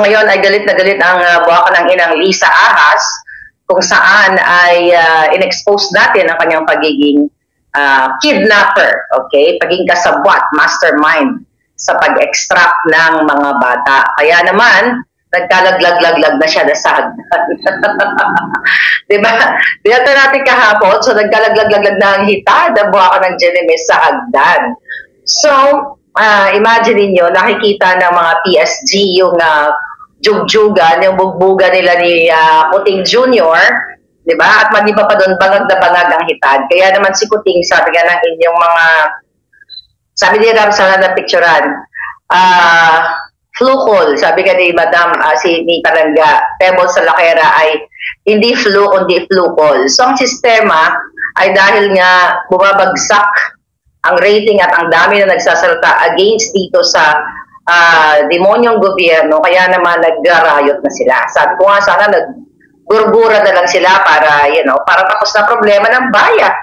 ngayon ay galit na galit ang buwakan ng inang Lisa Ahas, kung saan ay in-expose natin ang kanyang pagiging kidnapper, okay? Pagiging kasabwat, mastermind sa pag-extract ng mga bata. Kaya naman, nagkalaglag-laglag na siya na sa hagdan. Diba? Dinata natin kahapon, so nagkalaglag-laglag na ang hitad ang buwakan ng Genemes sa hagdan. So, imagine niyo nakikita ng mga PSG yung jugjugan, yung bugbugan nila ni Kuting Jr., di ba? At maliba pa doon, bangag na bangag ang hitad. Kaya naman si Kuting, sabi nga ng inyong mga, sabi ni Ram, sana na picturean, flukol, sabi ka ni Madam, ni Palangga, Pebble sa Lakera ay hindi flu, kundi flukol. So, ang sistema ay dahil nga bumabagsak ang rating at ang dami na nagsasalita against dito sa demonyong gobyerno, kaya naman nag-riot na sila. Sabi ko nga, sana nag-gurgura na lang sila para, para tapos na problema ng bayan.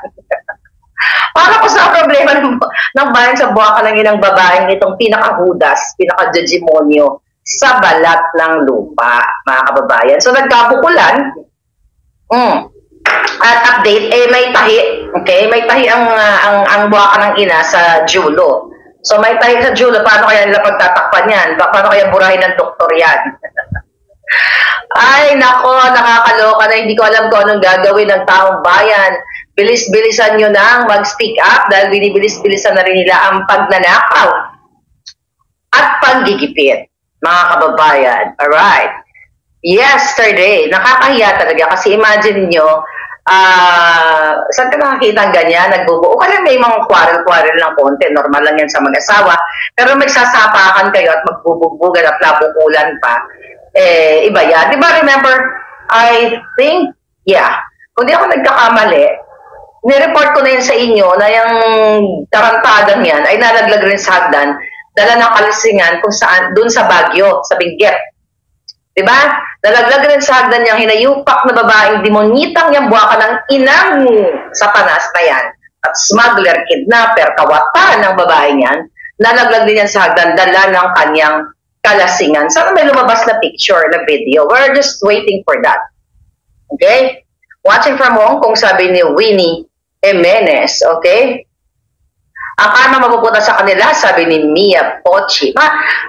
Para tapos na problema ng bayan sa buwakan ng inang babaeng itong pinakahudas, pinaka-demonyo sa balat ng lupa, mga kababayan. So, nagkabukulan, at update, may tahi, okay? May tahi ang buwakan ng ina sa Julo. So, may tahi sa Julo, paano kaya nila pagtatakpan yan? Paano kaya burahin ng doktor yan? Ay, nako, nakakaloka na. Hindi ko alam kung anong gagawin ng taong bayan. Bilis-bilisan nyo nang mag-speak up dahil binibilis-bilisan na rin nila ang pagnanakaw at panggigipit, mga kababayan. Alright. Yesterday, nakakahiya talaga kasi imagine nyo, saan ka nakakita ang ganyan? Nagbubuo ka lang, may mga quarrel-quarrel ng konti. Normal lang yan sa mag-asawa. Pero magsasapakan kayo at magbubugbugan at nabukulan pa. Iba yan. Di ba, remember, I think, kung di ako nagkakamali, nireport ko na yun sa inyo na yung tarantagang yan ay nalaglag rin sa hagdan, dala ng kalasingan kung saan, dun sa Baguio, sa Benguet. Diba? Nalaglag rin sa hagdan niyang hinayupak na babaeng demonyitang yung buwakan ng inang sa panas na yan. At smuggler, kidnapper, kawatan ng babae niyan, nalaglag din yan sa hagdan, dala ng kanyang kalasingan. Sana may lumabas na picture, na video. We're just waiting for that. Okay? Watching from Hong Kong, sabi ni Winnie Jimenez, okay? Ang karma mapupunta sa kanila, sabi ni Mia Pochi.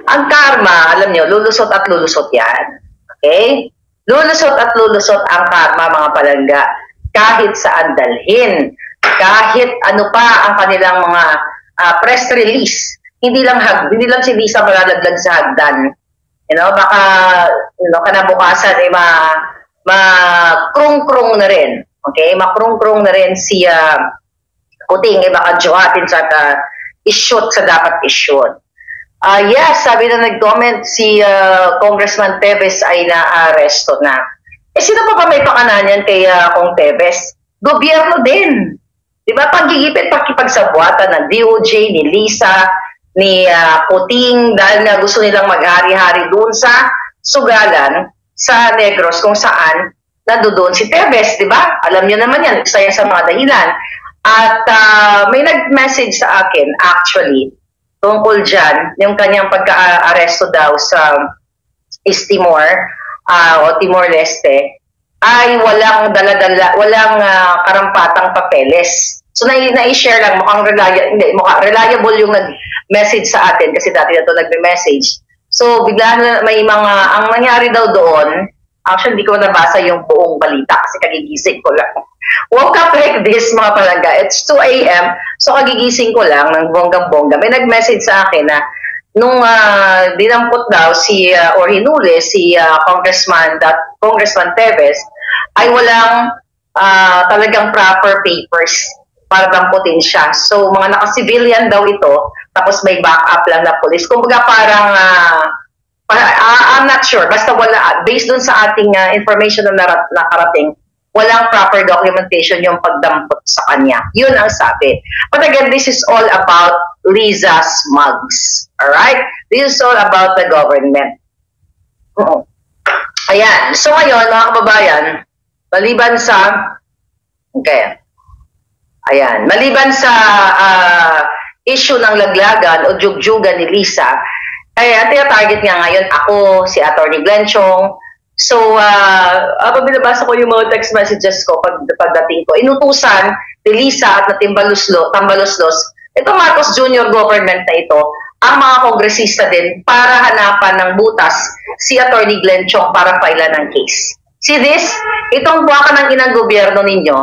Ang karma, alam nyo, lulusot at lulusot yan. Okay? Lulusot at lulusot ang karma, mga palangga. Kahit saan dalhin. Kahit ano pa ang kanilang mga press release. Hindi lang si Lisa malalaglag sa hagdan. Baka, kanabukasan, makrung-krung na rin. Okay? Makrung-krung na rin si Kuting, baka juhatin sa i-shoot sa dapat i-shoot. Yes, sabi na nag-comment si Congressman Teves ay na-aresto na. Sino pa may pakanan yan kay Kong Teves? Gobyerno din. Diba? Pagigipit, pakipagsabwatan ng DOJ, ni Lisa, ni Kuting, dahil nga gusto nilang maghari-hari doon sa sugalan sa Negros kung saan nandoon si Teves, di ba? Alam niyo naman yan, isa yan sa mga dahilan. At may nag-message sa akin, actually, tungkol dyan, yung kanyang pagka-aresto daw sa East Timor, o Timor-Leste, ay walang walang karampatang papeles. So, na-i-share lang, mukhang reliable yung nag-message sa atin, kasi dati na ito nag-message. So, bigla na ang nangyari daw doon, actually, hindi ko nabasa yung buong balita kasi kagigising ko lang. Woke up like this, mga palangga. It's 2 a.m. So, kagigising ko lang ng bonggang-bongga. May nag-message sa akin na nung dinampot daw or hinuli si Congressman Teves ay walang talagang proper papers para damputin siya. So, mga naka-civilian daw ito, tapos may backup lang na police. Kumbaga parang I'm not sure. Basta wala, based dun sa ating information na nakarating, walang proper documentation yung pagdampot sa kanya. Yun ang sabi. But again, this is all about Liza's mugs. Alright? This is all about the government. Ayan. So ngayon, mga kababayan, maliban sa issue ng laglagan o jugjugan ni Lisa, Kaya tina-target nga ngayon ako, si Attorney Glenn Chong. So, habang binabasa ko yung mga text messages ko pagdating ko, inutusan ni Lisa at na Tambaluslos, itong Marcos Jr. government na ito, ang mga kongresista din para hanapan ng butas si Attorney Glenn Chong para file ng case. See this? Itong buwakan ng inang gobyerno ninyo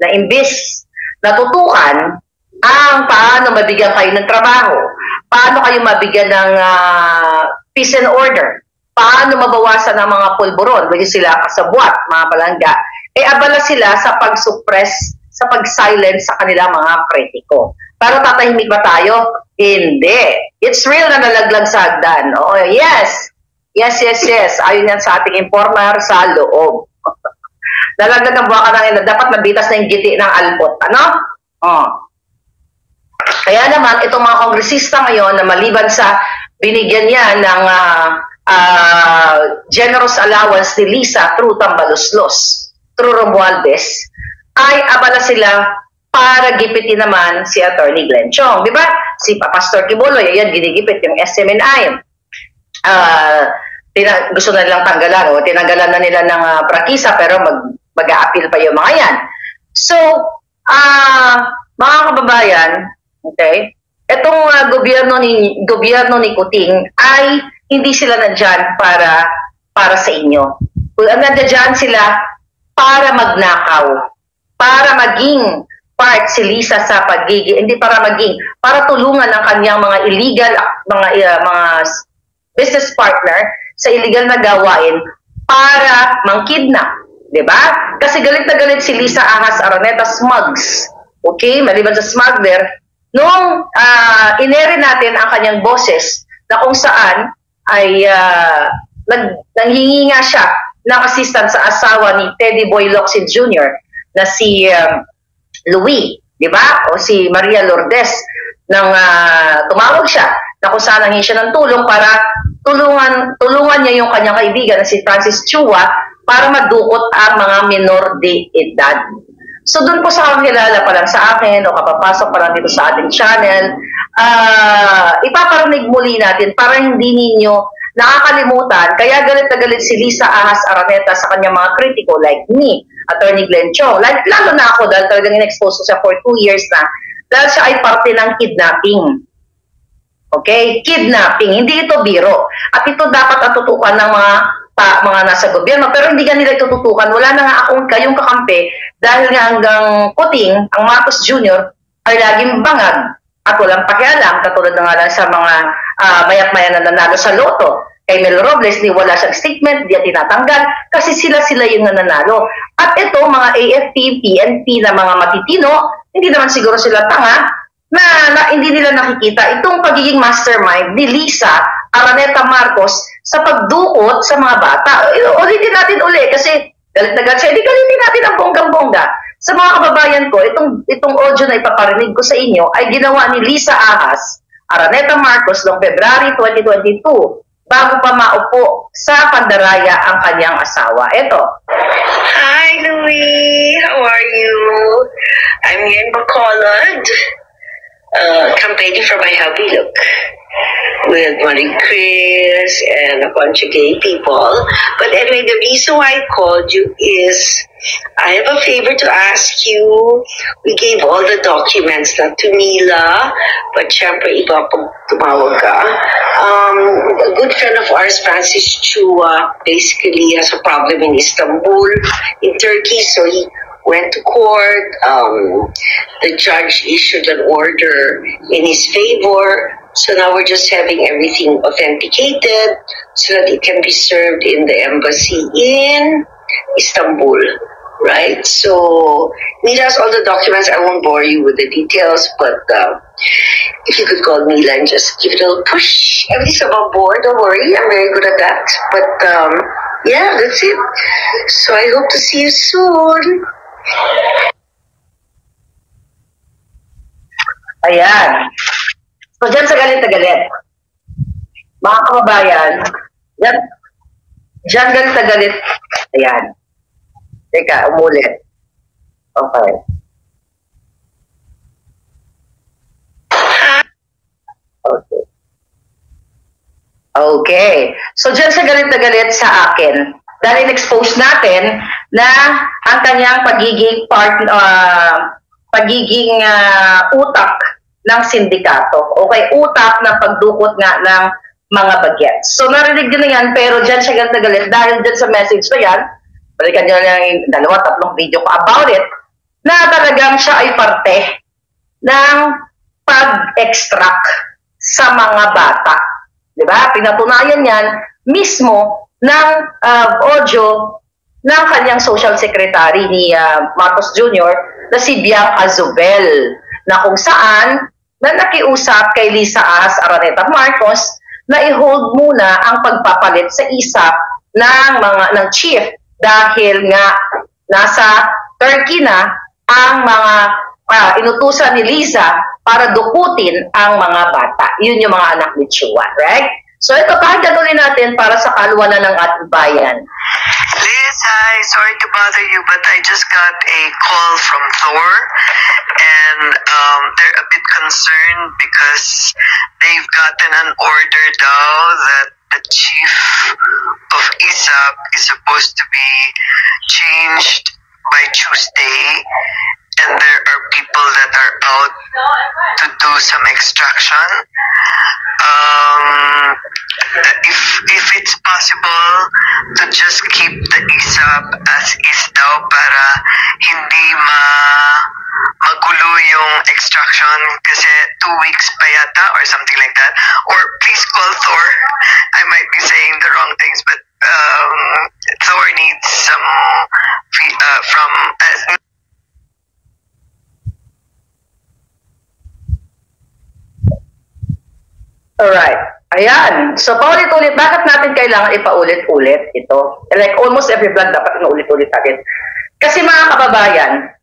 na imbis natutukan ang paano mabigyan kayo ng trabaho, paano kayo mabigyan ng peace and order, paano mabawasan ang mga pulburon, bagay sila kasabwat, mga palangga, abala sila sa pag-suppress, sa pag-silence sa kanilang mga kritiko. Pero tatahimik ba tayo? Hindi. It's real na nalaglag sa hagdan. Oh, yes. Yes. Ayun yan sa ating informer sa loob. Nalaglag ang buwaka ng ina. Dapat nabitas na yung giti ng albot. Ano? Oh. Kaya naman, itong mga kongresista ngayon na maliban sa binigyan niya ng generous allowance ni Lisa through Tambaluslos, through Romualdez, ay abala sila para gipitin naman si Attorney Glenn Chong. Di ba? Si Pastor Kibuloy, ayan, ginigipit yung SMNI. Gusto na nilang tanggalan o tinanggalan na nila ng prakisa pero mag-a-appeal pa yung mga yan. So, mga kababayan, okay, itong gobyerno ni Kuting ay hindi sila nandyan para sa inyo. Nandyan sila para magnakaw, para maging part si Lisa sa pagiging, hindi para tulungan ang kanyang mga illegal, mga business partner sa illegal na gawain para mangkidnap, di ba? Kasi galit na galit si Lisa Ahas Araneta Smugs, okay, maliban sa smuggler, nung inere natin ang kanyang boses na kung saan ay nanghingi nga siya ng assistance sa asawa ni Teddy Boy Locsin Jr. na si Louis, di ba? O si Maria Lourdes nang tumawag siya na kung saan nanghingi siya ng tulong para tulungan niya yung kanyang kaibigan na si Francis Chua para madukot ang mga minor de edad. So doon po sa kakilala pa lang sa akin o kapapasok pa lang dito sa ating channel, ipaparinig muli natin para hindi ninyo nakakalimutan. Kaya galit na galit si Lisa Ahas Araneta sa kanyang mga kritiko like me, Attorney Glenn Chong. Lalo na ako dahil talagang in-expose ko siya for 2 years na dahil siya ay parte ng kidnapping. Okay? Kidnapping. Hindi ito biro. At ito dapat atutukan ng mga nasa gobyerno, pero hindi ka nila itututukan. Wala na nga akong kayong kakampi dahil nga hanggang Kuting, ang Marcos Jr. ay laging bangag at walang pakialam, katulad na nga lang sa mga mayak-maya na nanalo sa loto. Kay Mel Robles, di wala siyang statement, di tinatanggal, kasi sila yung nananalo. At ito, mga AFP, PNP na mga matitino, hindi naman siguro sila tanga, na hindi nila nakikita itong pagiging mastermind ni Lisa Araneta Marcos sa pagdukot sa mga bata. Ulitin natin kasi galit na galit siya. Hindi galitin natin ang bonggang-bongga. Sa mga kababayan ko, itong audio na ipaparinig ko sa inyo ay ginawa ni Lisa Ahas Araneta Marcos noong February 2022 bago pa maupo sa pandaraya ang kanyang asawa. Ito. Hi, Louie. How are you? I'm here in Bacolod, campaigning for my hubby, look, with Marie Chris and a bunch of gay people. But anyway, the reason why I called you is I have a favor to ask you. We gave all the documents not to Mila, but syempre iba pag tumawag ka. A good friend of ours, Francis Chua, basically has a problem in Istanbul, in Turkey, so he went to court. The judge issued an order in his favor. So now we're just having everything authenticated so that it can be served in the embassy in Istanbul, right? So Mila has all the documents. I won't bore you with the details, but if you could call Mila and just give it a little push. Everything's above board, don't worry. I'm very good at that. But yeah, that's it. So I hope to see you soon. Ayan. So, dyan sa galit na galit, mga kababayan, dyan galit na galit, ayan. Teka, umulit. Okay. Okay. Okay. So dyan siya galit na galit sa akin dahil in-expose natin na ang kanyang utak ng sindikato. Okay, utak ng pagdukot nga ng mga bagets. So narinig din na yan, pero dyan siya galit na galit dahil dyan sa message na yan, balikan nyo lang yung 2-3 video ko about it, na talagang siya ay parte ng pag-extract sa mga bata. Diba? Pinatunayan yan mismo ng audio ng kanyang social secretary ni Marcos Jr. na si Bianca Zubel, na kung saan na nakiusap kay Lisa Ahas Araneta Marcos na i-hold muna ang pagpapalit sa ISAP ng chief dahil nga nasa Turkey na ang mga inutusan ni Lisa para dukutin ang mga bata. Yun yung mga anak ni Chua, right? So ito, pakinggan natin para sa kalwanan ng ating bayan. Liz, hi. Sorry to bother you, but I just got a call from Thor, and they're a bit concerned because they've gotten an order daw that the chief of ISAP is supposed to be changed by Tuesday, and there are people that are out to do some extraction. If it's possible to just keep the ISAP as is daw para hindi magulo yung extraction kasi 2 weeks pa yata or something like that. Or please call Thor. I might be saying the wrong things, but Thor needs some from Alright. Ayan. So, paulit-ulit. Bakit natin kailangan ipaulit-ulit ito? Like, almost every vlog dapat inuulit-ulit natin. Kasi mga kababayan,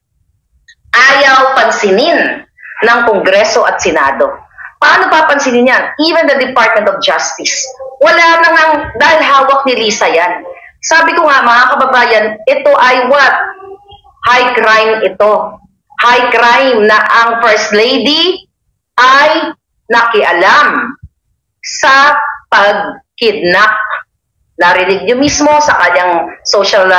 ayaw pansinin ng Kongreso at Senado. Paano papansinin yan? Even the Department of Justice. Wala nang, dahil hawak ni Lisa yan. Sabi ko nga, mga kababayan, ito ay what? High crime ito. High crime na ang First Lady ay nakialam sa pag-kidnap. Narinig niyo mismo sa kanyang social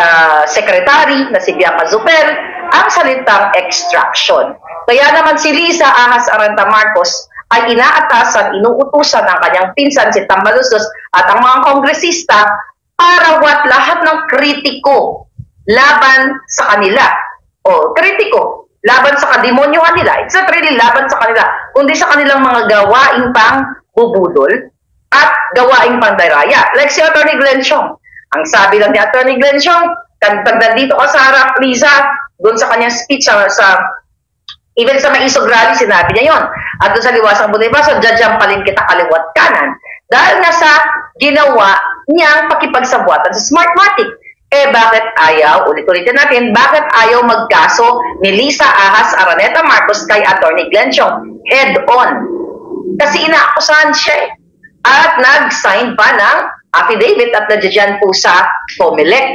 secretary na si Bianca Zubel ang salitang extraction. Kaya naman si Lisa Ahas Araneta Marcos ay inaatasan, inuutusan ng kanyang pinsan si Tambaluslos at ang mga kongresista para lahat ng kritiko laban sa kanila. O kritiko laban sa kademonyohan nila. It's not really laban sa kanila, kundi sa kanilang mga gawaing pang bubudol at gawaing pandaraya. Like si Atty. Glenn Chong. Ang sabi lang ni Atty. Glenn Chong, pag nandito ka sa harap, Lisa, doon sa kanyang speech, even sa Maisog Rally, sinabi niya yon. At doon sa Liwasang Bonifacio, jajampalin kita kaliwat kanan. Dahil nga sa ginawa niyang pakipagsabuatan sa Smartmatic. Bakit ayaw, ulit-ulitin natin, bakit ayaw magkaso ni Lisa Ahas Araneta Marcos kay Atty. Glenn Chong? Head-on. Kasi inaakusahan siya at nag-sign pa ng affidavit at nandiyan po sa COMELEC.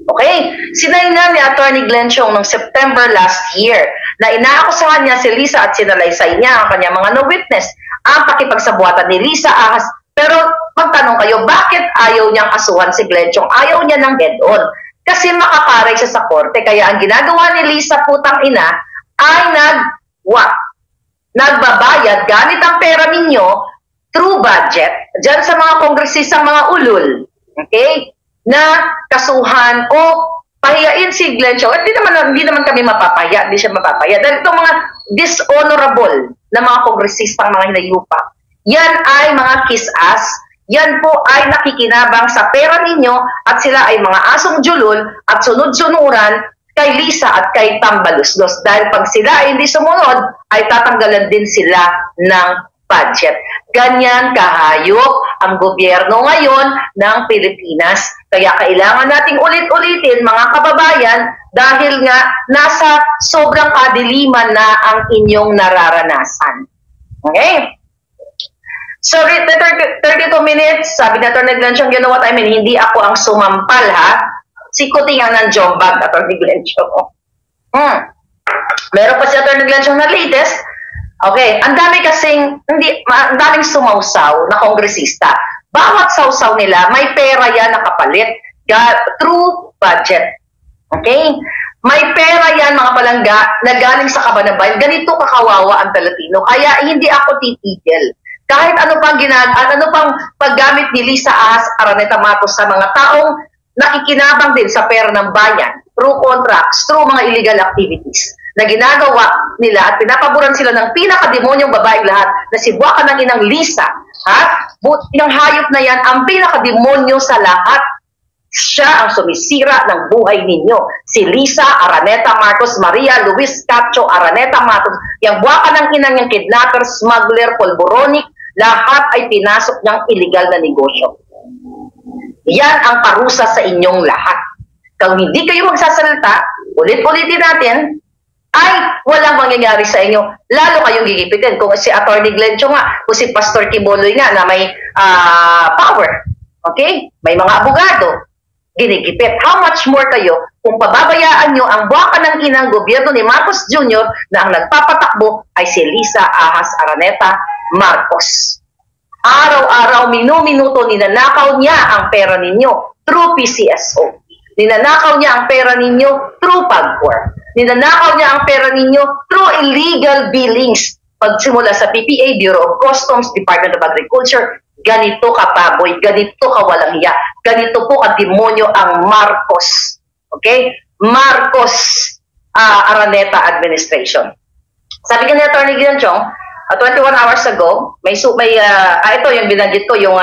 Okay? Sinay na ni Atty. Glenn Chong noong September last year na inaakusahan niya si Lisa at sinalaysay niya ang kanyang mga no-witness ang pakipagsabuatan ni Lisa Ahas. Pero magtanong kayo, bakit ayaw niyang kasuhan si Glenn Chong? Ayaw niya ng head-on. Kasi makaparay siya sa korte. Kaya ang ginagawa ni Lisa putang ina ay nagbabayad gamit ang pera ninyo through budget dyan sa mga kongresistang mga ulul, okay, na kasuhan o pahiyain si Glenn Chong. Hindi naman kami mapapahiya, hindi siya mapapahiya. Dahil itong mga dishonorable na mga kongresistang mga hinayupa, yan ay mga kiss-ass, yan po ay nakikinabang sa pera ninyo at sila ay mga asong julol at sunod-sunuran kay Lisa at kay Tambaluslos. Dahil pag sila ay hindi sumunod, ay tatanggalan din sila ng budget. Ganyan kahayop ang gobyerno ngayon ng Pilipinas. Kaya kailangan nating ulit-ulitin, mga kababayan, dahil nga nasa sobrang kadiliman na ang inyong nararanasan. Okay? So, 32 minutes, sabi na Atty. Glenn Chong, you know what I mean? Hindi ako ang sumampal, ha? Si Kutingan ng Jombag, Atty. Glenn Chong. Meron pa si Atty. Glenn Chong na latest. Okay, ang dami kasing, ang daming sumausaw na kongresista. Bawat sausaw nila, may pera yan nakapalit through budget. Okay? May pera yan mga palangga na galing sa kaban-bayan. Ganito kakawawa ang Pilipino. Kaya hindi ako titigil. Kahit ano pang paggamit ni Lisa Ahas Araneta Matos sa mga taong nakikinabang din sa pera ng bayan through contracts, through mga illegal activities na ginagawa nila at pinapaboran sila ng pinakademonyong babae lahat na si Buwaka ng Inang Lisa. Yung hayop na yan ang pinakademonyo sa lahat. Siya ang sumisira ng buhay ninyo. Si Lisa Araneta Marcos, Maria Luis Cacho Araneta Matos, yung Buwaka ng Inang yung kidnapper, smuggler, polboronic, lahat ay pinasok niyang illegal na negosyo. Yan ang parusa sa inyong lahat. Kung hindi kayo magsasalita, ulit-ulitin natin, ay walang mangyayari sa inyo. Lalo kayong gigipitin. Kung si Atty. Glenn Chong nga, kung si Pastor Kibuloy nga na may power, okay? May mga abogado, ginigipit. How much more kayo kung pababayaan nyo ang Buwaka ng Inang gobyerno ni Marcos Jr. na ang nagpapatakbo ay si Lisa Ahas Araneta Marcos. Araw-araw, minu-minuto, ninanakaw niya ang pera ninyo through PCSO. Ninanakaw niya ang pera ninyo through PAGCOR. Ninanakaw niya ang pera ninyo through illegal billings. Pagsimula sa PPA, Bureau of Customs, Department of Agriculture, ganito ka baboy, ganito ka walang hiya, ganito po ka demonyo ang Marcos. Okay? Marcos Araneta Administration. Sabi ka ni Atty. Glenn Chong, 21 hours ago, ito yung binanggit ko, yung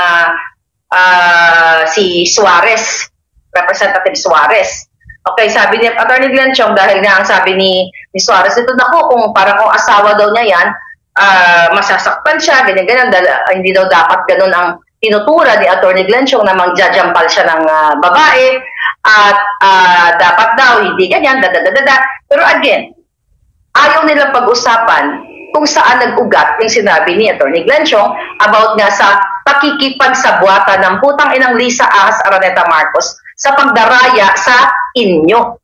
si Suarez, Representative Suarez. Okay, sabi ni Atty. Glenn Chong, dahil nga ang sabi ni Suarez, ito na ko, kung parang kung asawa daw niya yan, masasaktan siya, ganyan-ganyan, hindi daw dapat ganun ang tinutura ni Atty. Glenn Chong na magjajampal siya ng babae, at dapat daw, hindi ganyan, Pero again, ayaw nilang pag-usapan kung saan nag-ugat yung sinabi ni Atty. Glenn Chong about nga sa pakikipagsabwata ng putang inang Lisa Ahas Araneta Marcos sa pagdaraya sa inyo.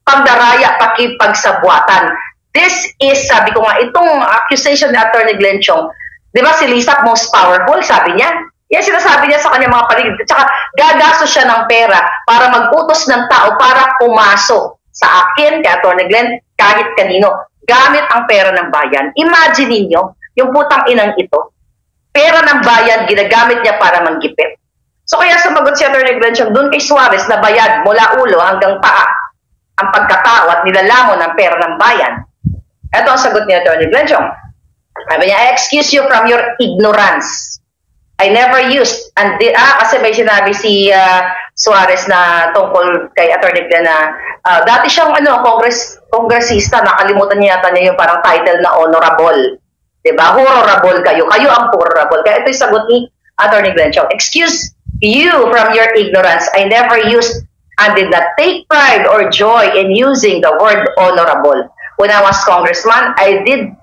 Pagdaraya, pakipagsabwatan. This is, sabi ko nga, itong accusation ni Atty. Glenn Chong, di ba si Lisa most powerful, sabi niya? Yan sinasabi niya sa kanyang mga paligid. At saka gagastos siya ng pera para mag-utos ng tao para pumasok sa akin, kay Atty. Glenn, kahit kanino, gamit ang pera ng bayan. Imagine ninyo, yung putang inang ito, pera ng bayan, ginagamit niya para manggipit. So kaya sumagot si Atty. Glenn Chong doon kay Suarez na bayad mula ulo hanggang paa ang pagkatao at nilalamon ng pera ng bayan. Ito ang sagot ni Atty. Glenn Chong. Sabi niya, I excuse you from your ignorance. I never used, kasi may sinabi si Suarez na tungkol kay Atty. Glenn na dati siyang kongresista, nakalimutan niya yata niya yung parang title na honorable. Diba? Horrible kayo. Kayo ang horrible. Kaya ito yung sagot ni Atty. Glenn Chong. Excuse you from your ignorance. I never used and did not take pride or joy in using the word honorable. When I was congressman, I did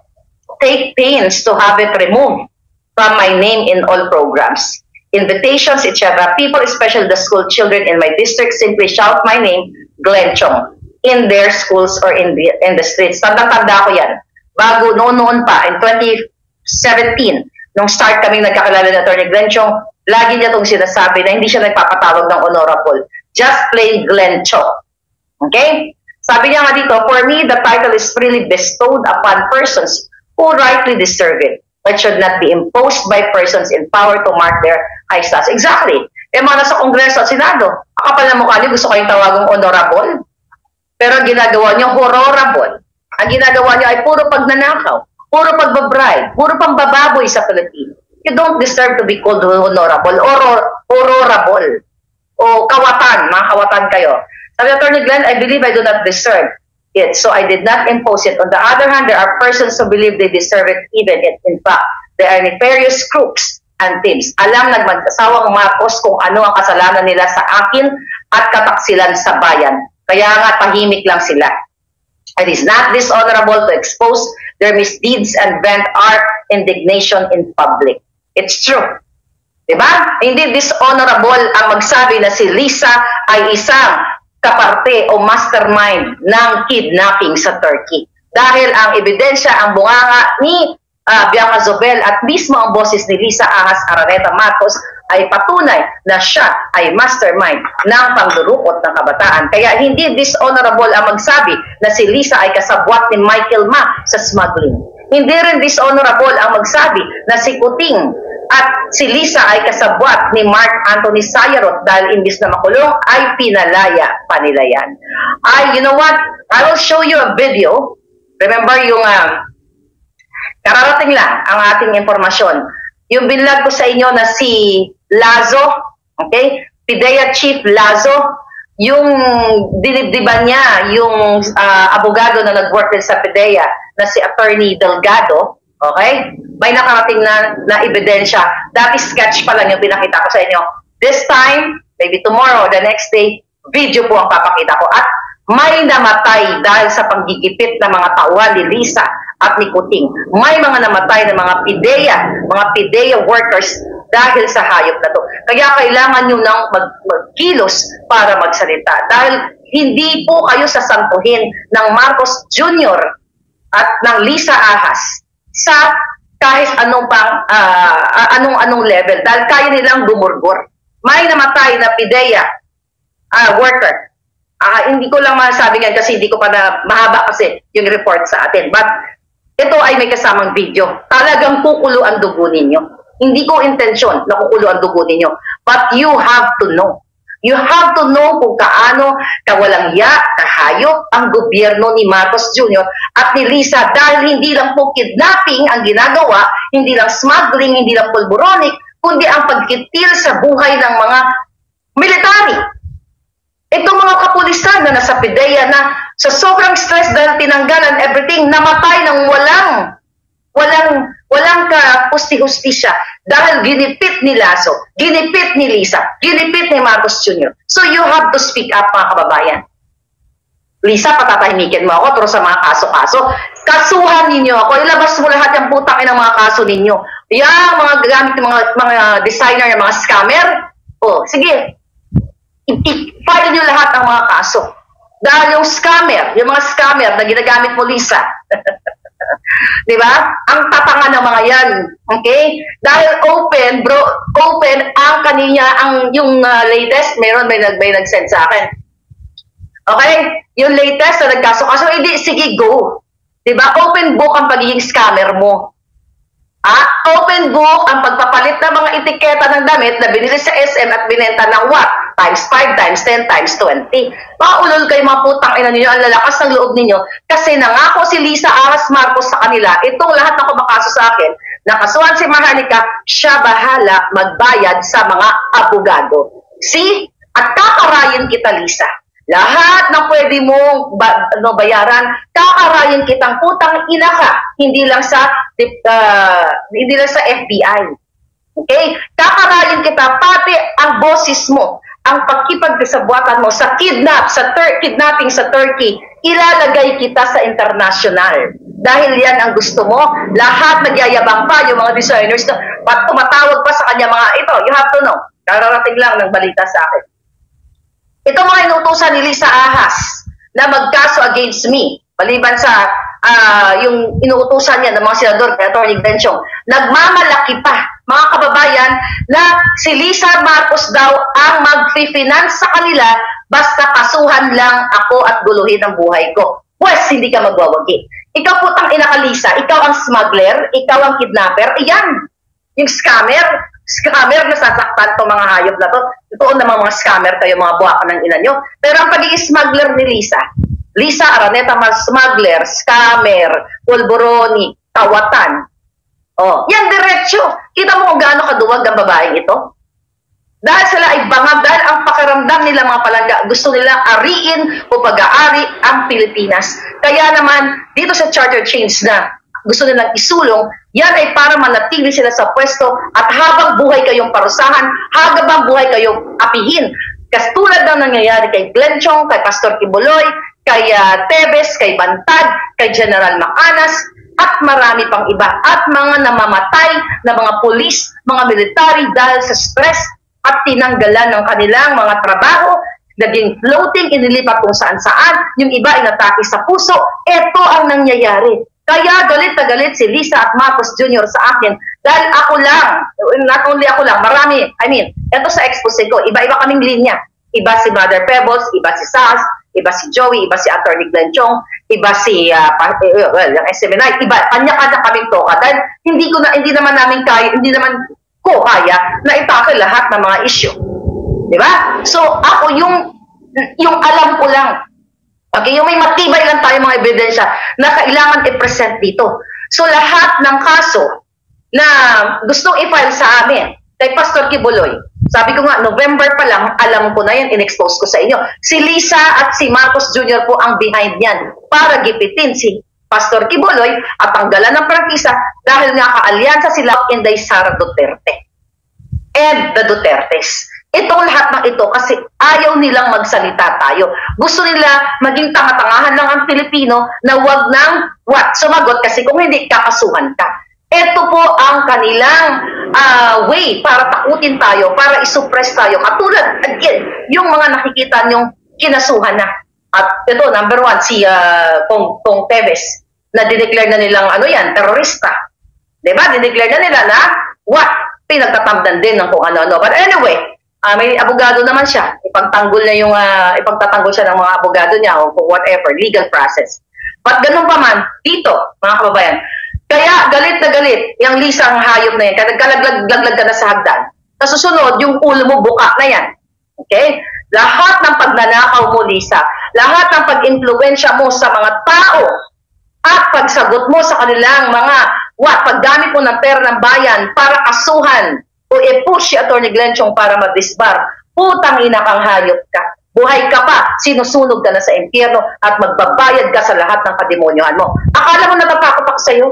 take pains to have it removed from my name in all programs. Invitations, etc. People, especially the school children in my district, simply shout my name, Glenn Chong, in their schools or in the streets. Tandang-tanda ko yan. Bago noon pa, in 2017, nung start kami nagkakilala ni Atty. Glenn Chong, lagi niya itong sinasabi na hindi siya nagpapatawag ng honorable. Just plain Glenn Chong. Okay? Sabi niya nga dito, for me, the title is freely bestowed upon persons who rightly deserve it. It should not be imposed by persons in power to mark their high status. Exactly. Eh mga nasa Kongreso at Senado, akapal na mukha niyo, gusto kayong tawagang honorable. Pero ginagawa niyo horrible. Ang ginagawa niyo ay puro pagnanakaw, puro pagbabribe, puro pambababoy sa Pilipino. You don't deserve to be called honorable or horrible. O kawatan, mga kawatan kayo. Sabi Atty. Glenn, I believe I do not deserve it, so I did not impose it. On the other hand, there are persons who believe they deserve it even if, in fact, they are nefarious crooks and thieves. Alam ng mag-asawang Marcos kung ano ang kasalanan nila sa akin at kataksilan sa bayan. Kaya nga, tahimik lang sila. It is not dishonorable to expose their misdeeds and vent our indignation in public. It's true. Diba? Hindi dishonorable ang magsabi na si Lisa ay isang kaparte o mastermind ng kidnapping sa Turkey. Dahil ang ebidensya, ang bunganga ni Bianca Zobel at mismo ang boses ni Lisa Ahas Araneta Marcos ay patunay na siya ay mastermind ng pangdurukot ng kabataan. Kaya hindi dishonorable ang magsabi na si Lisa ay kasabwat ni Michael Ma sa smuggling. Hindi rin dishonorable ang magsabi na si Kuting at si Lisa ay kasabwat ni Mark Anthony Sayarot dahil imbis na makulong ay pinalaya pa nila yan. You know what? I will show you a video. Remember yung kararating lang ang ating informasyon. Yung binlag ko sa inyo na si Lazo, okay? PIDEA Chief Lazo, yung dinibdiban niya, yung abogado na nag-work din sa PIDEA na si Attorney Delgado, okay? May nakarating na ebidensya. Dati sketch pa lang yung pinakita ko sa inyo. This time, maybe tomorrow, the next day, video po ang papakita ko. At may namatay dahil sa panggigipit ng mga tauhan ni Lisa at ni Kuting. May mga namatay ng mga PIDEA workers dahil sa hayop na to. Kaya kailangan nyo nang magkilos para magsalita. Dahil hindi po kayo sasantuhin ng Marcos Jr. at ng Lisa Ahas sa kahit anong anong level. Dahil kaya nilang dumurgor. May namatay na PIDEA worker. Hindi ko lang masabi yan kasi hindi ko pa mahaba kasi yung report sa atin. But ito ay may kasamang video. Talagang kukulo ang dugo ninyo. Hindi ko intensyon na kukulo ang dugo ninyo. But you have to know. You have to know kung kaano kawalang kahayop ang gobyerno ni Marcos Jr. at ni Lisa dahil hindi lang po kidnapping ang ginagawa, hindi lang smuggling, hindi lang pulburonic, kundi ang pagkitil sa buhay ng mga military. Itong mga kapulisan na nasa PIDEA na sa sobrang stress dahil tinanggalan everything, namatay ng walang kapusti-hustisya dahil ginipit ni Lazo, ginipit ni Lisa, ginipit ni Marcos Jr. So you have to speak up, mga kababayan. Lisa, patatahimikin mo ako pero sa mga kaso-kaso. Kasuhan ninyo ako, ilabas mo lahat yung putang ng mga kaso ninyo. Yung mga gamit ng mga designer, yung mga scammer, sige, i-file nyo lahat ng mga kaso. Dahil yung mga scammer na ginagamit mo, Lisa, di ba? Ang tatangan ng mga yan. Okay? Dahil open ang kaniya, yung latest, may nag-send sa akin. Okay? Yung latest na nagkaso-kaso, hindi, sige, go. Di ba? Open book ang pagiging scammer mo. Open book ang pagpapalit ng mga etiketa ng damit na binili sa SM at binenta ng what? Times 5, times 10, times 20. Maulol kayo mga putang ina ninyo, ang lalakas ng loob ninyo. Kasi nangako si Lisa Ahas Marcos sa kanila, itong lahat na kumakaso sa akin, nakasuhan si Maharlika, siya bahala magbayad sa mga abogado. See? At kakarayin kita, Lisa. Lahat ng pwede mong bayaran, kakarayin kitang putang ina ka, hindi lang sa FBI. Okay? Kakarayin kita, pati ang boses mo, ang pagkipagkasabuatan mo sa kidnapping sa Turkey, ilalagay kita sa international. Dahil yan ang gusto mo, lahat nagyayabang pa, yung mga designers na tumatawag pa sa kanya mga ito, you have to know. Kararating lang ng balita sa akin. Ito mga inutusan ni Lisa Ahas na magkaso against me. Maliban sa yung inuutusan niya ng mga senador, Attorney Benchong, nagmamalaki pa, mga kababayan, na si Lisa Marcos daw ang mag-finance sa kanila basta kasuhan lang ako at guluhin ang buhay ko. Pues, hindi ka magwawagi. Ikaw putang ina ka, Lisa, ikaw ang smuggler, ikaw ang kidnapper, iyan, yung scammer na sasaktan to mga hayop na to. Ito naman mga scammer kayo, mga buwakan ng ina nyo. Pero ang pagiging smuggler ni Lisa Araneta, smuggler, scammer, pulboroni, kawatan. Yan diretsyo. Kita mo kung gaano kaduwag ang babaeng ito? Dahil sila ay bangag, dahil ang pakiramdam nila mga palangga, gusto nila ariin o pag-aari ang Pilipinas. Kaya naman, dito sa charter change na gusto nilang isulong, yan ay para manatili sila sa pwesto at habang buhay kayong parusahan, habang buhay kayong apihin. Katulad ng nangyayari kay Glenn Chong, kay Pastor Kibuloy, kay Tebes, kay Bantag, kay General Macanas, at marami pang iba. At mga namamatay na mga pulis, mga military dahil sa stress at tinanggalan ng kanilang mga trabaho, naging floating, inilipat kung saan-saan, yung iba inatake sa puso. Ito ang nangyayari. Kaya galit na galit si Lisa at Marcos Jr. sa akin dahil ako lang, not only ako lang, marami. I mean, ito sa expose ko, iba-iba kaming linya. Iba si Mother Pebbles, iba si Sas, iba si Joey, iba si Attorney Glenn Chong, iba si yung SMNI, iba, kanya-kanya kaming toka. Dahil hindi naman ko kaya na itakil lahat ng mga issue. Di ba? So, ako yung alam ko lang. Okay, yung may matibay lang tayo mga ebidensya na kailangan i-present dito. So, lahat ng kaso na gustong i-file sa amin kay Pastor Kibuloy, sabi ko nga, November pa lang, alam ko na yan, in-expose ko sa inyo. Si Lisa at si Marcos Jr. po ang behind yan para gipitin si Pastor Kibuloy at tanggalan ng prangkisa dahil nga kaalyansa sila Inday Sara Duterte and the Dutertes. Itong lahat ng ito kasi ayaw nilang magsalita tayo. Gusto nila maging tanga-tangahan lang ang Pilipino na wag nang sumagot kasi kung hindi kakasuhan ka. Ito po ang kanilang way para takutin tayo, para isuppress tayo. Katulad, again, yung mga nakikita nyong kinasuhan na. At ito, number one, si Kong Teves, na dineclare na nilang terorista. Diba? Dineclare na nila na pinagtatamdan din ng kung ano-ano. But anyway, may abogado naman siya. Ipagtatanggol siya ng mga abogado niya o whatever, legal process. But ganun pa man, dito, mga kababayan, kaya galit na galit yung Lisang hayop na yan. Kalaglag ka na sa hagdan. Sa susunod, yung ulo mo buka na yan. Okay? Lahat ng pagnanakaw mo, Lisa, lahat ng pag-impluensya mo sa mga tao at pagsagot mo sa kanilang mga paggamit mo ng pera ng bayan para kasuhan o i-push si Atty. Glenn Chong para mag-disbar, putang ina kang hayop ka. Buhay ka pa, sinusunog ka na sa impyerno at magbabayad ka sa lahat ng kademonyohan mo. Akala mo natatakot ako sa'yo?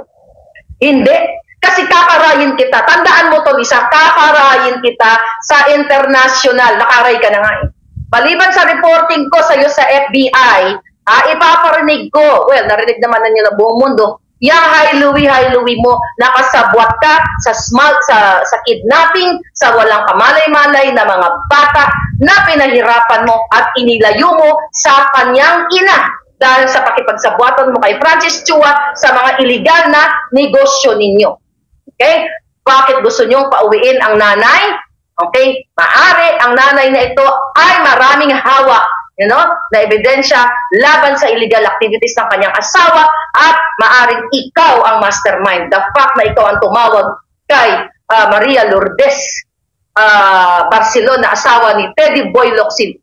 Hindi. Kasi kakarayin kita. Tandaan mo to, Lisa, kakarayin kita sa international. Nakaray ka na nga eh. Maliban sa reporting ko sa'yo sa FBI, ipaparinig ko, narinig naman na niyo na buong mundo, yung hi Louie mo, nakasabwat ka sa kidnapping, sa walang kamalay-malay na mga bata na pinahirapan mo at inilayo mo sa kanyang ina dahil sa pakipagsabwatan mo kay Francis Chua sa mga illegal na negosyo ninyo. Okay? Bakit gusto nyong pauwiin ang nanay? Okay? Maari ang nanay na ito ay maraming hawak na ebidensya laban sa illegal activities ng kanyang asawa at maaring ikaw ang mastermind. The fact na ikaw ang tumawag kay Maria Lourdes Barcelona, asawa ni Teddy Boy Locsin.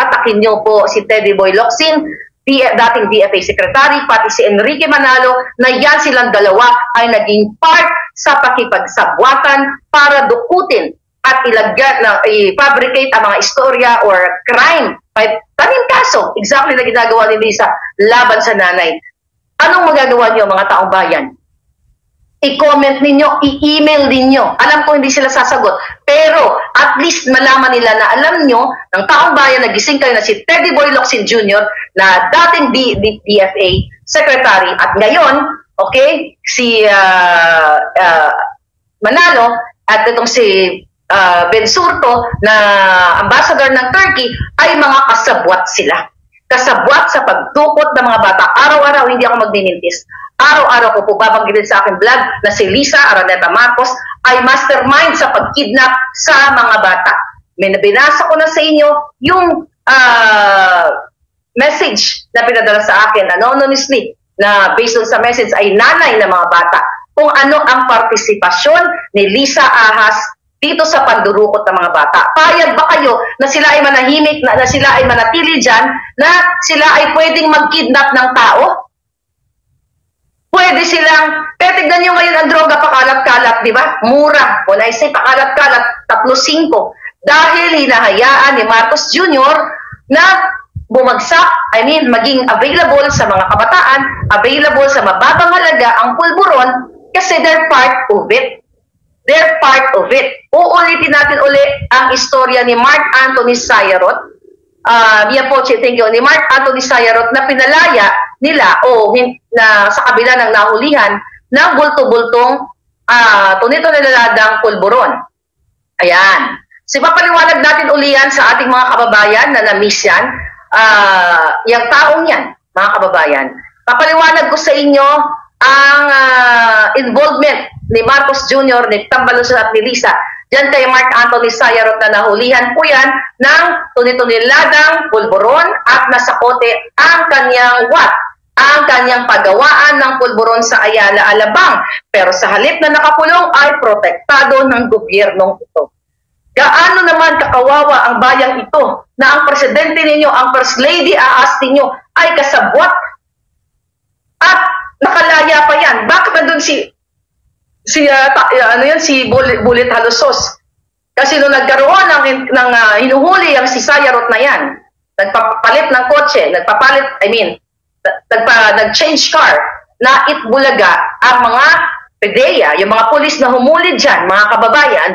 Atakin niyo po si Teddy Boy Locsin, dating DFA Secretary, pati si Enrique Manalo, na yan silang dalawa ay naging part sa pakipagsabwatan para dukutin at i-fabricate ang mga istorya or crime. Kaming kaso, exactly na ginagawa ni Lisa laban sa nanay. Anong magagawa niyo mga taong bayan? I-comment ninyo, i-email ninyo. Alam ko hindi sila sasagot. Pero at least malaman nila na alam nyo ng taong bayan na gising kayo na si Teddy Boy Locsin Jr. na dating DFA Secretary at ngayon, okay, si Manalo at itong si Ben Surto na ambassador ng Turkey ay mga kasabwat sila. Kasabwat sa pagdukot ng mga bata. Araw-araw hindi ako magninintis. Araw-araw ko po babanggitin sa aking vlog na si Lisa Araneta Marcos ay mastermind sa pagkidnap sa mga bata. Binasa ko na sa inyo yung message na pinadala sa akin anonymously na based on sa message ay nanay ng mga bata. Kung ano ang partisipasyon ni Lisa Ahas dito sa pagdurukot ng mga bata. Payag ba kayo na sila ay manahimik, na sila ay manatili dyan, na sila ay pwedeng mag-kidnap ng tao? Pwede silang, tignan nyo ngayon ang droga, pakalat-kalat, di ba? Mura. When I say pakalat-kalat, 3-5. Dahil hinahayaan ni Marcos Jr. na bumagsak, maging available sa mga kabataan, available sa mababang halaga ang pulburon kasi they're part of it. They're part of it. Uulitin natin ulit ang istorya ni Mark Anthony Sayarot. Thank you. Ni Mark Anthony Sayarot na pinalaya nila na sa kabila ng nahulihan ng bulto-bultong tunito nilaladang pulburon. Ayan. So, papaliwanag natin uliyan sa ating mga kababayan na na-miss yan. Yung taong yan, mga kababayan. Papaliwanag ko sa inyo ang involvement ni Marcos Jr., ni Tambaluso at ni Lisa. Diyan kay Mark Anthony Sayarot na nahulihan po yan ng tunituniladang pulburon at nasa kote ang kanyang ang kanyang pagawaan ng pulburon sa Ayala, Alabang. Pero sa halip na nakakulong ay protektado ng gobyernong ito. Gaano naman kakawawa ang bayang ito na ang presidente ninyo, ang first lady aas ninyo ay kasabwat at nakalaya pa yan. Bakit nandun si Bullet Halusos? Kasi nung nagkaroon ng hinuhuli ang si Sayarot na yan, nagpapalit ng kotse, nag-change car, na itbulaga ang mga PDEA, yung mga pulis na humuli dyan, mga kababayan,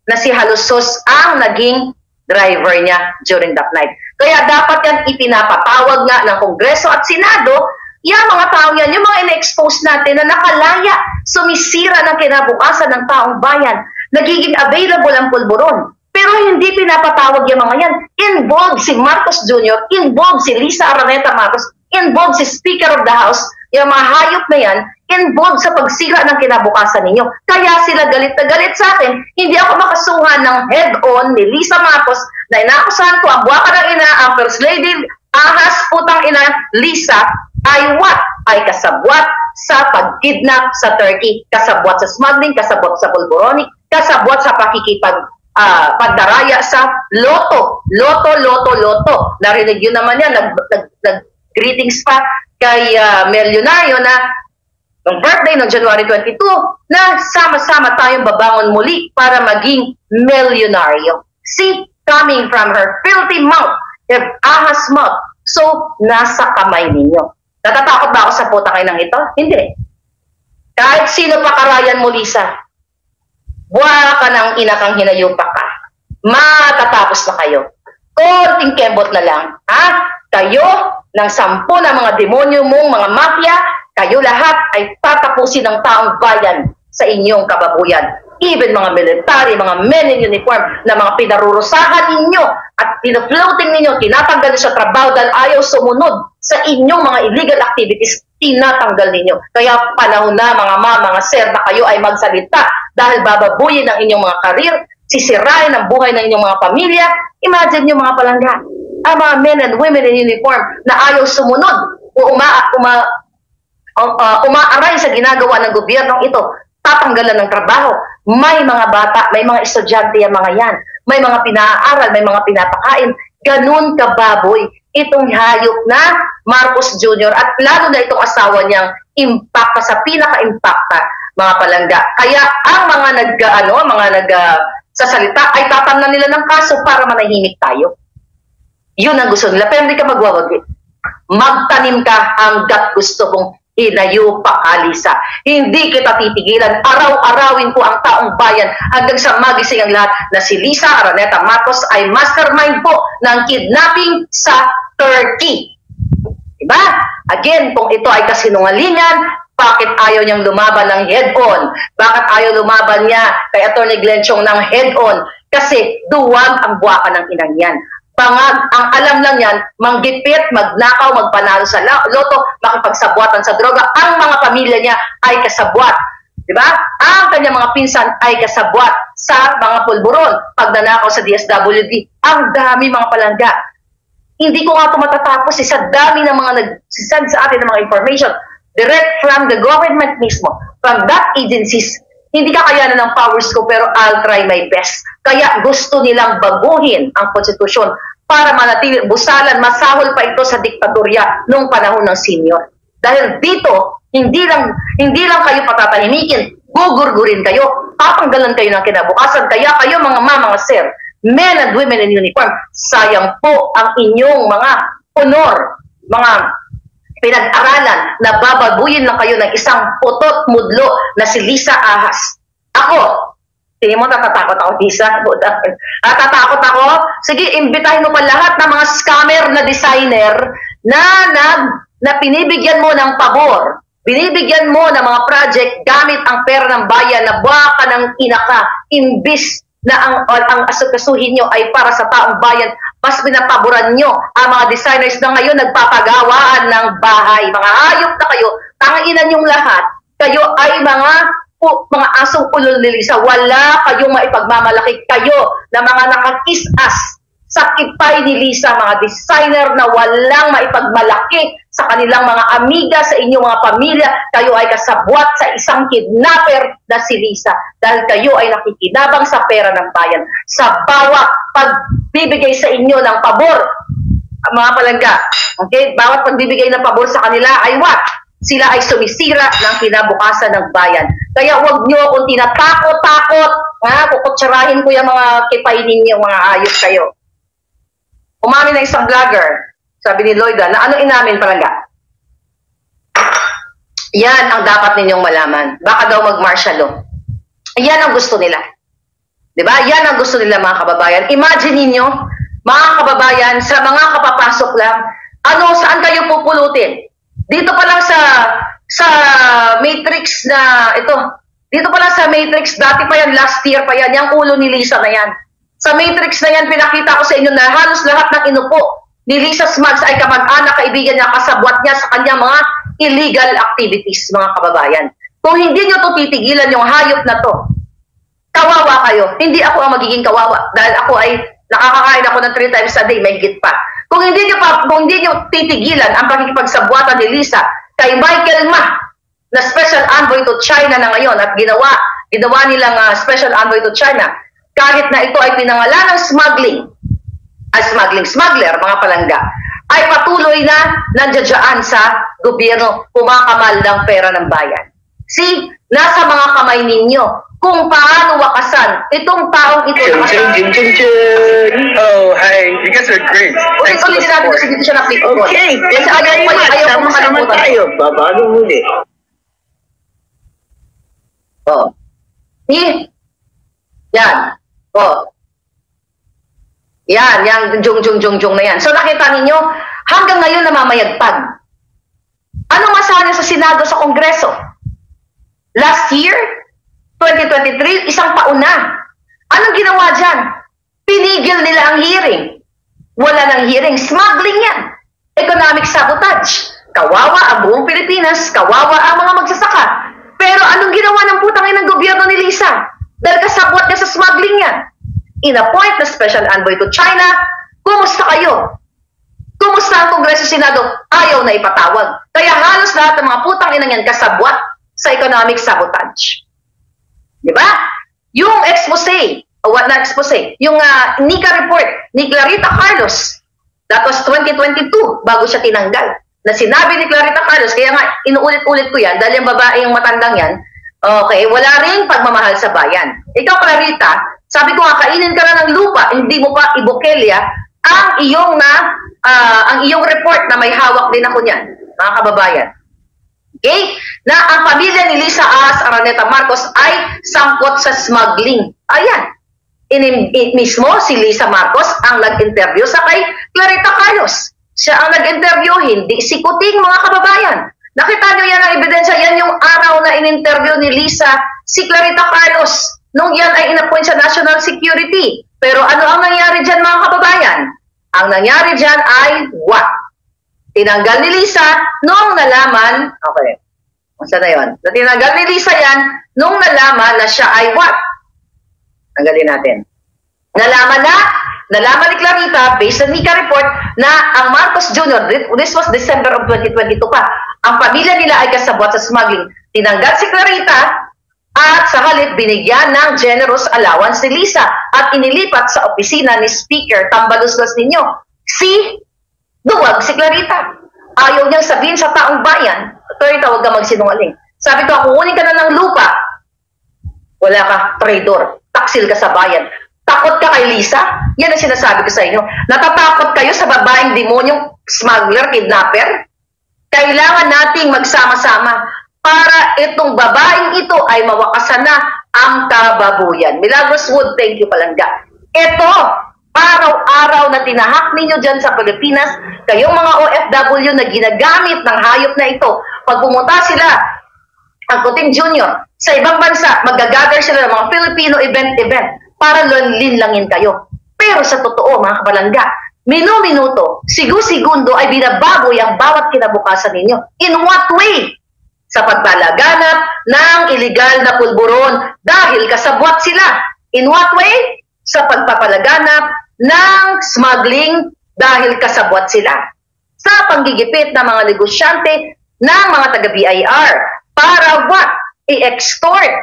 na si Halusos ang naging driver niya during that night. Kaya dapat yan ipinapatawag nga ng Kongreso at Senado, yung mga tao yan, yung mga in-expose natin na nakalaya, sumisira ng kinabukasan ng taong bayan, nagiging available ang pulburon. Pero hindi pinapatawag yung mga yan. Involved si Marcos Jr., involved si Lisa Araneta Marcos, involved si Speaker of the House, yung mga hayop na yan, involved sa pagsira ng kinabukasan ninyo. Kaya sila galit na galit sa akin. Hindi ako makasuhan ng head-on ni Lisa Marcos na inakusahan ko ang buwaka ng ina, ang First Lady, ahas putang ina, Lisa, ay what? Ay kasabwat sa pagkidnap sa Turkey, kasabwat sa smuggling, kasabwat sa pulburonic, kasabwat sa pagdaraya sa loto. Narinig yun naman yan, nag-greetings pa kay Milyonaryo na ng birthday ng January 22 na sama-sama tayong babangon muli para maging milyonaryo. See, coming from her filthy mouth, her ahas mouth. So, nasa kamay ninyo. Natatakot ba ako sa putang inang ito? Hindi. Kahit sino pa karayan mo, Lisa, buwa ka ng inakang hinayupak ka. Matatapos na kayo. Konting kembot na lang. Ha? Kayo, ng 10 na mga demonyo mong mga mafia, kayo lahat ay tatapusin ng taong bayan sa inyong kababuyan. Even mga military, mga men in uniform na mga pinarurusahan ninyo at pinafloating ninyo, tinatanggal sa trabaho dahil ayaw sumunod sa inyong mga illegal activities, tinatanggal ninyo. Kaya panahon na mga sir na kayo ay magsalita dahil bababuyin ang inyong mga karir, sisirain ang buhay ng inyong mga pamilya. Imagine nyo mga palangga, ang mga men and women in uniform na ayaw sumunod o umaaray sa ginagawa ng gobyernong ito, tatanggalan ng trabaho. May mga bata, may mga estudyante ang mga yan, may mga pinaaral, may mga pinapakain. Ganun kababoy itong hayop na Marcos Jr. at lalo na itong asawa niyang impacta sa pinaka-impacta, mga palangga. Kaya ang mga nagsasalita ay tatamnan nila ng kaso para manahimik tayo. Yun ang gusto nila. Pero hindi ka magwawagi. Magtanim ka hanggat gusto kong hinayupak, Alisa. Hindi kita titigilan. Araw-arawin ko ang taong bayan hanggang sa magising ang lahat na si Lisa Araneta Marcos ay mastermind po ng kidnapping sa Turkey. Diba? Again, kung ito ay kasinungalingan, bakit ayaw niyang lumaban ng head-on? Bakit ayaw lumaban niya kay Atty. Glenn Chong ng head-on? Kasi duwag ang buwaka ng inang yan. Pangag, ang alam lang yan, manggipit, magnakaw, magpanalo sa loto, makipagsabwatan sa droga. Ang mga pamilya niya ay kasabwat. Diba? Ang kanyang mga pinsan ay kasabwat sa mga pulburon. Pag nanakaw sa DSWD, ang dami mga palangga. Hindi ko nga ito matatapos sa dami ng mga nagsisend sa atin ng mga information direct from the government mismo, from that agencies. Hindi kakayanan ng powers ko pero I'll try my best. Kaya gusto nilang baguhin ang konstitusyon para manatili, busalan, masahol pa ito sa diktatorya noong panahon ng senior. Dahil dito, hindi lang kayo patatahimikin, gugurgurin kayo, tatanggalan kayo ng kinabukasan. Kaya kayo mga sir, men and women in uniform, sayang po ang inyong mga honor, mga pinag-aralan na bababuyin lang kayo ng isang putot mudlo na si Lisa Ahas. Ako, tingin mo natatakot ako, Lisa? Natatakot ako? Sige, imbitahin mo pa lahat ng mga scammer na designer na pinibigyan mo ng pabor. Binibigyan mo ng mga project gamit ang pera ng bayan na baka ng inaka, imbis na ang asukasuhin nyo ay para sa taong bayan, mas pinapaboran nyo ang mga designers na ngayon nagpapagawaan ng bahay. Mga hayop na kayo, tanginan yung lahat. Kayo ay mga mga asong ulol ni Lisa, wala kayong maipagmamalaki kayo na mga nakakisas sa kipay ni Lisa, mga designer na walang maipagmalaki sa kanilang mga amiga, sa inyong mga pamilya. Kayo ay kasabwat sa isang kidnapper na si Lisa dahil kayo ay nakikinabang sa pera ng bayan. Sa bawat pagbibigay sa inyo ng pabor, mga palangga, okay? Bawat pagbibigay ng pabor sa kanila ay what? Sila ay sumisira ng kinabukasan ng bayan. Kaya huwag nyo kung tinatakot-takot, kukutsarahin ko yung mga kipay ninyo, mga ayos kayo. Umamin na isang vlogger, sabi ni Lloyda, na ano inamin palangga? Yan ang dapat ninyong malaman. Baka daw mag-martial law. Yan ang gusto nila. Diba? Yan ang gusto nila, mga kababayan. Imagine ninyo, mga kababayan, sa mga kapapasok lang, saan kayo pupulutin? Dito pa lang sa Matrix na ito. Dito pa lang sa Matrix, dati pa yan, last year pa yan, yung ulo ni Lisa na yan. Sa Matrix na yan, pinakita ko sa inyo na halos lahat ng inupo ni Lisa Smugs ay kamag-anak, kaibigan niya, kasabwat niya sa kanyang mga illegal activities, mga kababayan. Kung hindi nyo to titigilan yung hayop na to, kawawa kayo. Hindi ako ang magiging kawawa dahil ako ay nakakakain ako ng 3 times a day, may higit pa. Kung hindi nyo titigilan ang pakikipagsabwatan ni Lisa kay Michael Ma, na Special Envoy to China na ngayon at ginawa nilang Special Envoy to China, kahit na ito ay pinangalan ng smuggler, mga palangga, ay patuloy na nandiyan sa gobyerno, kumakamal ng pera ng bayan. See, nasa mga kamay ninyo kung paano wakasan itong taong ito. Oh, hi. You guys are great. Thanks for the support. Okay. Kasi ayaw ko makalimutan tayo. Babago muli. Oh. Yan. Oh. Yan, yung jung na yan. So nakita ninyo, hanggang ngayon namamayagpag. Anong asahan sa Senado, sa Kongreso? Last year, 2023, isang taon na. Anong ginawa dyan? Pinigil nila ang hearing. Wala ng hearing. Smuggling yan. Economic sabotage. Kawawa ang buong Pilipinas. Kawawa ang mga magsasaka. Pero anong ginawa ng putangin ng gobyerno ni Lisa? Dahil kasabwat niya sa smuggling yan. In-appoint na Special Envoy to China. Kumusta kayo? Kumusta ang Kongreso Senado? Ayaw na ipatawag. Kaya halos lahat ng mga putang inang yan kasabwat sa economic sabotage. Diba? Yung expose, yung NICA report ni Clarita Carlos, that was 2022, bago siya tinanggal, na sinabi ni Clarita Carlos, kaya nga inuulit-ulit ko yan, dahil yung babae, yung matandang yan, okay, wala rin pagmamahal sa bayan. Ikaw, Clarita, sabi ko nga, kainin ka na ng lupa, hindi mo pa ibokelya ang iyong report na may hawak din ako niyan, mga kababayan. Okay? Na ang pamilya ni Lisa Araneta Marcos ay sangkot sa smuggling. Ayan. Mismo si Lisa Marcos ang nag-interview sa kay Clarita Carlos. Siya ang nag-interview, hindi si Kuting, mga kababayan. Nakita nyo yan ang ebidensya. Yan yung araw na in-interview ni Lisa si Clarita Carlos nung yan ay in-appoint sa National Security. Pero ano ang nangyari dyan, mga kababayan? Ang nangyari dyan ay what? Tinanggal ni Lisa nung nalaman, okay, saan na yun? Tinanggal ni Lisa yan nung nalaman na siya ay what? Tanggalin natin. Nalaman ni Clarita, based on NICA report, na ang Marcos Jr., this was December of 2022 pa, ang pamilya nila ay kasabwat sa smuggling. Tinanggal si Clarita at sa halip binigyan ng generous allowance ni Lisa at inilipat sa opisina ni Speaker Tambaluslos ninyo. Duwag si Clarita. Ayaw niyang sabihin sa taong bayan, Clarita, huwag ka magsinungaling. Sabi ko, kukunin ka na ng lupa. Wala ka, traitor. Taksil ka sa bayan. Takot ka kay Lisa? Yan ang sinasabi ko sa inyo. Natatakot kayo sa babaeng demonyong smuggler, kidnapper? Kailangan nating magsama-sama para itong babaeng ito ay mawakasan na ang kababuyan. Milagros Wood, thank you palangga. Ito, araw-araw na tinahak ninyo dyan sa Pilipinas, kayong mga OFW na ginagamit ng hayop na ito. Pag pumunta sila, ang Kuting Junior, sa ibang bansa, mag-gather sila ng mga Filipino event para linlangin kayo. Pero sa totoo, mga kabalangga, minu-minuto, sigu-segundo ay binababoy ang bawat kinabukasan ninyo. In what way? sa pagpalaganap ng iligal na pulburon dahil kasabwat sila. In what way? Sa pagpapalaganap ng smuggling dahil kasabwat sila. Sa panggigipit ng mga negosyante ng mga taga-BIR para what? I-extort.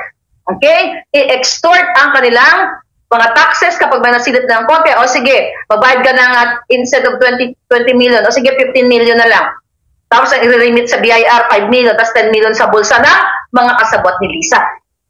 Okay? I-extort ang kanilang mga taxes kapag may nasilip ng konti. O sige, magbayad ka ng instead of 20 million, o sige, 15 million na lang. Tapos ang i-remit sa BIR, 5 million, tapos 10 million sa bulsa ng mga kasabot ni Lisa.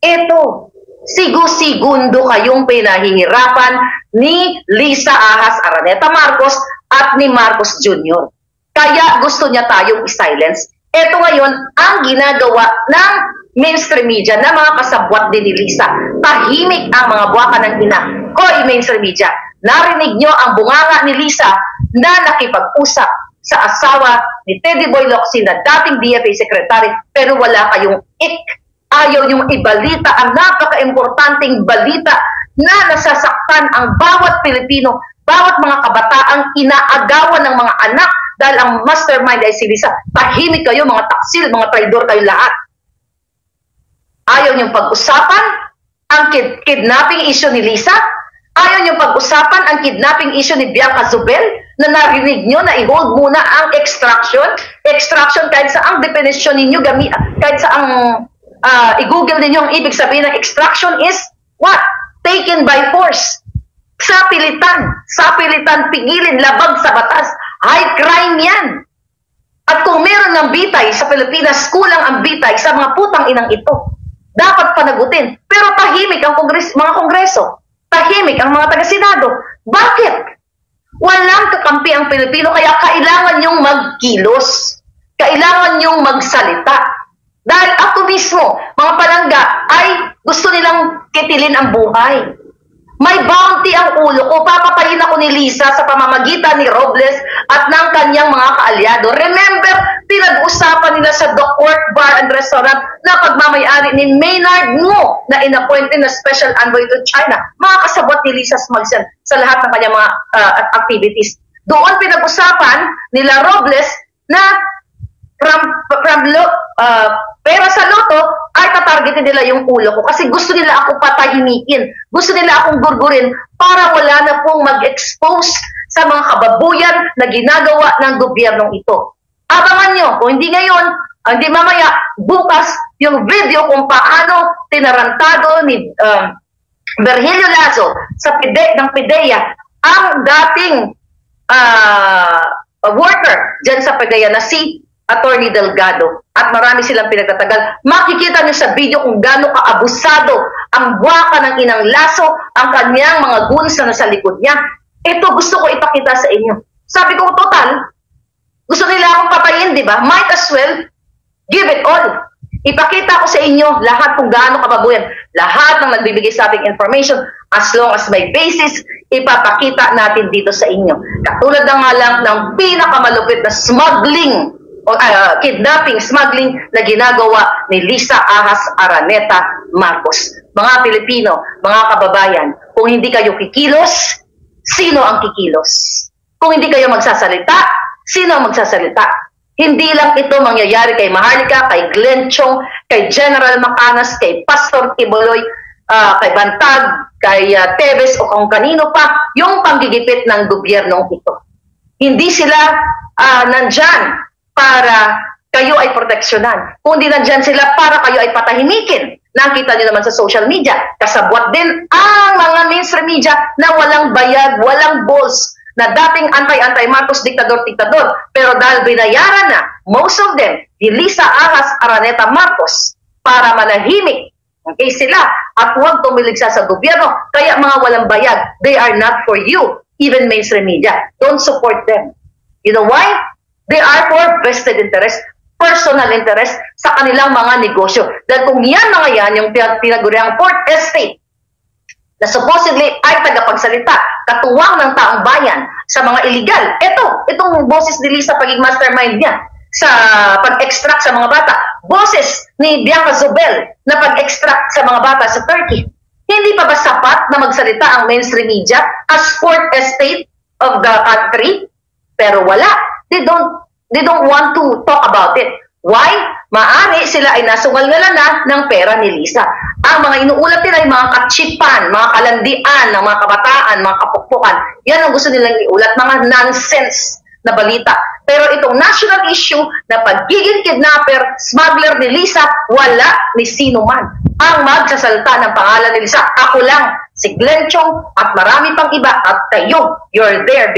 Ito, sigu-segundo kayong pinahihirapan ni Lisa Ahas Araneta Marcos at ni Marcos Jr. Kaya gusto niya tayong i-silence. Ito ngayon ang ginagawa ng mainstream media na mga kasabwat din ni Lisa. Tahimik ang mga buwaka ng ina. Hoy, mainstream media, narinig nyo ang bunganga ni Lisa na nakipag-usap sa asawa ni Teddy Boy Locsin na dating DFA Secretary, pero wala kayong ayaw yung ibalita ang napaka-importanting balita na nasasaktan ang bawat Pilipino, bawat mga kabataang inaagawan ng mga anak dahil ang mastermind ay si Lisa. Tahimik kayo, mga taksil, mga traidor kayo lahat. Ayaw niyong pag-usapan ang kidnapping issue ni Lisa? Ayaw niyong pag-usapan ang kidnapping issue ni Bianca Zubel na narinig niyo na i-hold muna ang extraction? Extraction kahit sa ang definition ninyo, kahit sa ang i-google ninyo ang ibig sabihin ng extraction is what? Taken by force. Sapilitan, pigilin, labag sa batas. High crime yan. At kung meron ng bitay sa Pilipinas, kulang ang bitay sa mga putang inang ito. Dapat panagutin. Pero tahimik ang mga kongreso. Tahimik ang mga taga-senado. Bakit? Walang kakampi ang Pilipino, kaya kailangan nyong magkilos. Kailangan nyong magsalita. Dahil ako mismo, mga palangga, ay gusto nilang kitilin ang buhay. May bounty ang ulo ko. Papatayin ako ni Lisa sa pamamagitan ni Robles at ng kanyang mga kaalyado. Remember, pinag-usapan nila sa Duckworth Bar and Restaurant na pagmamayari ni Maynard Ngo na inappointed na special envoy to China. Mga kasabot ni Lisa Smagsen sa lahat ng kanyang mga activities. Doon pinag-usapan nila Robles na pera sa loto ay tatargetin nila yung ulo ko kasi gusto nila ako patahimikin, gusto nila akong gurgurin para wala na pong mag-expose sa mga kababuyan na ginagawa ng gobyernong ito. Abangan nyo, kung hindi ngayon, hindi mamaya, bukas, yung video kung paano tinarantado ni Virgilio Lazo sa ng PIDEA ang dating worker dyan sa PIDEA na si Attorney Delgado, at marami silang pinagtatagal. Makikita nyo sa video kung gaano kaabusado ang buwaka ng inang Lazo, ang kanyang mga goons na nasa likod niya. Ito gusto ko ipakita sa inyo. Sabi ko, total, gusto nila akong patayin, di ba? Might as well, give it all. Ipakita ko sa inyo lahat kung gaano kababuyan. Lahat ng nagbibigay sa ating information, as long as may basis, ipapakita natin dito sa inyo. Katulad na nga lang ng pinakamalupit na smuggling o kidnapping, smuggling na ginagawa ni Lisa Ahas Araneta Marcos. Mga Pilipino, mga kababayan, kung hindi kayo kikilos, sino ang kikilos? Kung hindi kayo magsasalita, sino ang magsasalita? Hindi lang ito mangyayari kay Maharlika, kay Glenn Chong, kay General Macanas, kay Pastor Tibuloy, kay Bantag, kay Teves o kung kanino pa, yung panggigipit ng gobyernong ito. Hindi sila nandyan para kayo ay proteksyonan. Kundi nandyan sila para kayo ay patahimikin. Nakita nyo naman sa social media, kasabwat din ang mga mainstream media na walang bayad, walang balls, na dating anti-anti Marcos, diktador-diktador. Pero dahil binayaran na, most of them, ni Lisa Ahas Araneta Marcos, para manahimik, okay, sila, at huwag tumiligsa sa gobyerno. Kaya mga walang bayad, they are not for you, even mainstream media. Don't support them. You know why? They are for vested interest, personal interest sa kanilang mga negosyo. Dahil kung yan yung tinaguriang Port Estate na supposedly ay tagapagsalita, katuwang ng taong bayan sa mga illegal. Itong boses ni Lisa pagiging mastermind niya sa pag-extract sa mga bata. Boses ni Bianca Zubel na pag-extract sa mga bata sa Turkey. Hindi pa ba sapat na magsalita ang mainstream media as Port Estate of the country? Pero wala. They don't want to talk about it. Why? Maari sila ay nasungal-ngalan na ng pera ni Lisa. Ang mga inuulat nila ay mga kachipan, mga kalandian, ng mga kabataan, mga kapukpukan. Yan ang gusto nilang iulat, mga nonsense na balita. Pero itong national issue na pagiging kidnapper, smuggler ni Lisa, wala ni sino man ang magsasalta ng pangalan ni Lisa. Ako lang, si Glenn Chong at marami pang iba at kayo, you're there,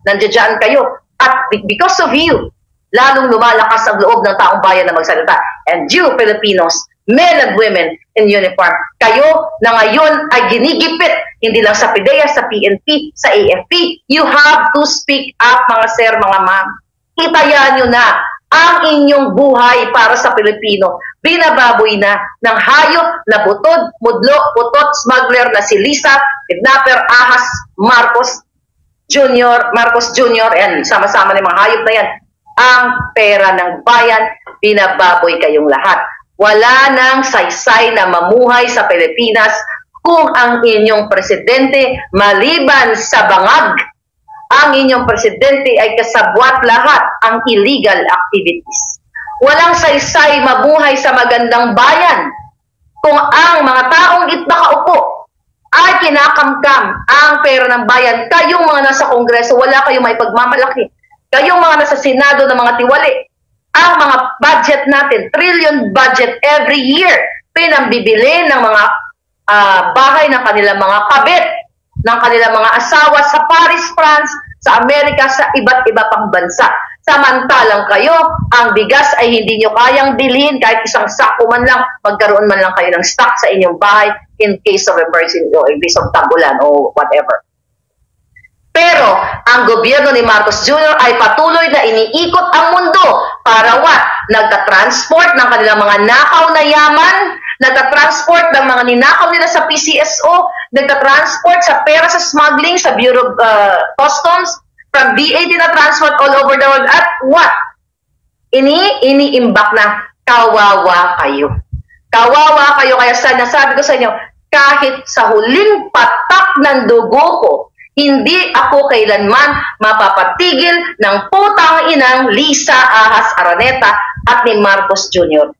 nandiyan kayo. At because of you, lalong lumalakas ang loob ng taong bayan na magsalita. And you, Filipinos, men and women in uniform, kayo na ngayon ay ginigipit, hindi lang sa PIDEA, sa PNP, sa AFP. You have to speak up, mga sir, mga ma'am. Itayan nyo na ang inyong buhay para sa Pilipino. Binababoy na ng hayop na butod, mudlo, putot, smuggler na si Lisa, kidnapper, ahas, Marcos Jr., and sama-sama ng mga hayop na yan. Ang pera ng bayan, binababoy kayong lahat. Wala nang saysay na mamuhay sa Pilipinas kung ang inyong presidente, maliban sa bangag, ang inyong presidente ay kasabwat lahat ang illegal activities. Walang saysay mabuhay sa magandang bayan kung ang mga taong nakaupo ay kinakamkam ang pera ng bayan. Kayong mga nasa Kongreso, wala kayong may pagmamalaki. Kayong mga nasa Senado ng mga tiwali, ang mga budget natin, trillion budget every year, pinambibili ng mga bahay ng kanilang mga kabit, ng kanilang mga asawa sa Paris, France, sa Amerika, sa iba't iba pang bansa. Samantalang kayo, ang bigas ay hindi nyo kayang bilhin kahit isang sako man lang, magkaroon man lang kayo ng stock sa inyong bahay in case of emergency o in case of tagulan o whatever. Pero ang gobyerno ni Marcos Jr. ay patuloy na iniikot ang mundo para what? Nagtatransport ng kanilang mga nakaw na yaman, nagtatransport ng mga ninakaw nila sa PCSO, nagtatransport sa pera sa smuggling sa Bureau of Customs, from BAT na transport all over the world. At what? Iniimbak na kawawa kayo. Kawawa kayo, kaya nasabi ko sa inyo, kahit sa huling patak ng dugo ko, hindi ako kailanman mapapatigil ng putang inang Lisa Ahas Araneta at ni Marcos Jr.